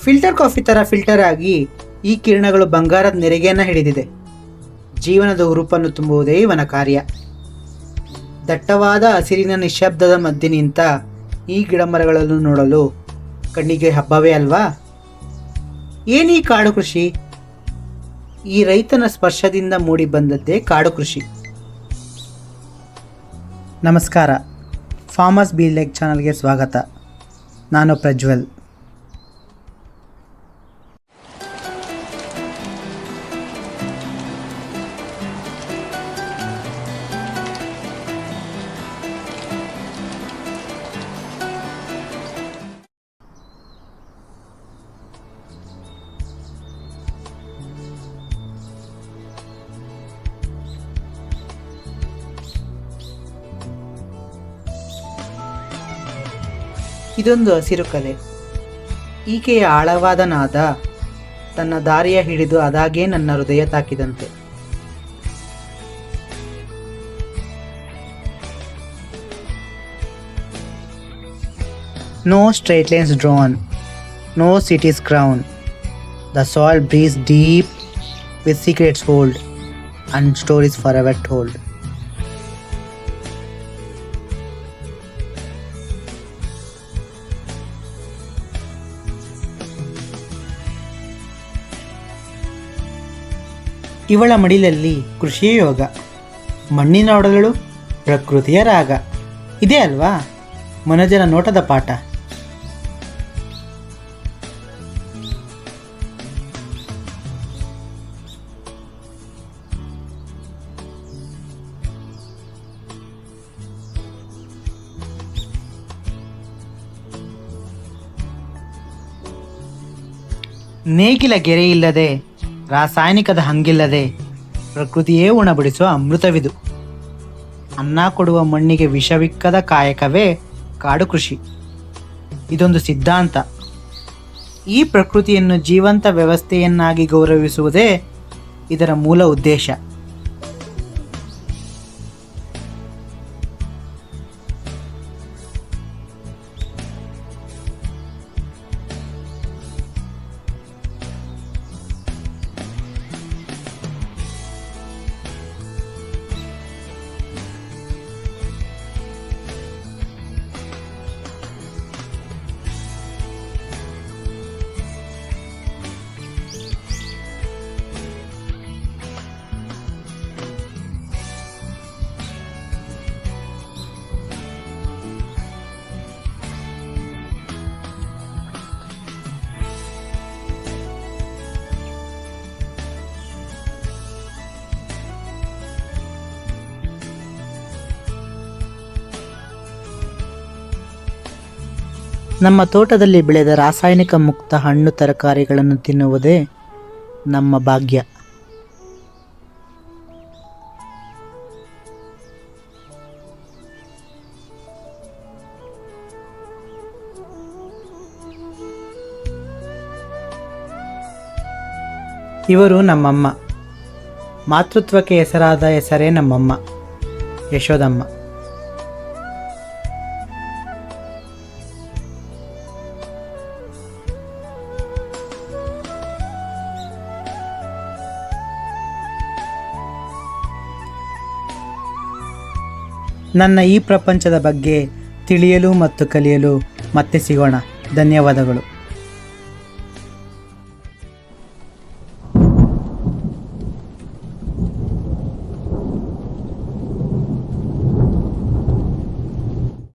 Filter coffee ಥರ filter ಆಗಿ ಈ ಕಿರಣಗಳು ಬಂಗಾರದ ನೆರಿಗೆಯನ್ನು ಹಿಡಿದಿದೆ. ಜೀವನದ ಹುರುಪನ್ನು ತುಂಬುವುದೇ ಇವನ ಕಾರ್ಯ. ದಟ್ಟವಾದ ಹಸಿರಿನ ನಿಶ್ಶಬ್ದದ ಮಧ್ಯೆ ನಿಂತ ಈ ಗಿಡಮರಗಳನ್ನು ನೋಡಲು ಕಣ್ಣಿಗೆ ಹಬ್ಬವೇ ಅಲ್ವಾ? ಏನೀ ಕಾಡು ಕೃಷಿ? ಈ ರೈತನ ಸ್ಪರ್ಶದಿಂದ ಮೂಡಿ ಬಂದದ್ದೇ ಕಾಡು ಕೃಷಿ. ನಮಸ್ಕಾರ, ಫಾರ್ಮರ್ಸ್ ಬಿ ಲೆಗ್ ಚಾನಲ್ಗೆ ಸ್ವಾಗತ. ನಾನು ಪ್ರಜ್ವಲ್. ಇದೊಂದು ಹಸಿರು ಕಲೆ. ಈಕೆಯ ಆಳವಾದ ನಾದ ತನ್ನ ದಾರಿಯ ಹಿಡಿದು ಅದಾಗೇ ನನ್ನ ಹೃದಯ ತಾಕಿದಂತೆ. No straight lines drawn, no cities crown. The soil breathes deep with secrets hold and stories forever told. ಇವಳ ಮಡಿಲಲ್ಲಿ ಕೃಷಿಯ ಯೋಗ, ಮಣ್ಣಿನ ಒಡಲುಗಳು, ಪ್ರಕೃತಿಯ ರಾಗ. ಇದೇ ಅಲ್ವಾ ಮನೋಜನ ನೋಟದ ಪಾಠ. ನೇಗಿಲ ಗೆರೆಯಿಲ್ಲದೆ, ರಾಸಾಯನಿಕದ ಹಂಗಿಲ್ಲದೆ ಪ್ರಕೃತಿಯೇ ಉಣಬಡಿಸುವ ಅಮೃತವಿದು. ಅನ್ನ ಕೊಡುವ ಮಣ್ಣಿಗೆ ವಿಷವಿಕ್ಕದ ಕಾಯಕವೇ ಕಾಡು ಕೃಷಿ. ಇದೊಂದು ಸಿದ್ಧಾಂತ. ಈ ಪ್ರಕೃತಿಯನ್ನು ಜೀವಂತ ವ್ಯವಸ್ಥೆಯನ್ನಾಗಿ ಗೌರವಿಸುವುದೇ ಇದರ ಮೂಲ ಉದ್ದೇಶ. ನಮ್ಮ ತೋಟದಲ್ಲಿ ಬೆಳೆದ ರಾಸಾಯನಿಕ ಮುಕ್ತ ಹಣ್ಣು ತರಕಾರಿಗಳನ್ನು ತಿನ್ನುವುದೇ ನಮ್ಮ ಭಾಗ್ಯ. ಇವರು ನಮ್ಮಮ್ಮ. ಮಾತೃತ್ವಕ್ಕೆ ಹೆಸರಾದ ಹೆಸರೇ ನಮ್ಮಮ್ಮ, ಯಶೋದಮ್ಮ. ನನ್ನ ಈ ಪ್ರಪಂಚದ ಬಗ್ಗೆ ತಿಳಿಯಲು ಮತ್ತು ಕಲಿಯಲು ಮತ್ತೆ ಸಿಗೋಣ. ಧನ್ಯವಾದಗಳು.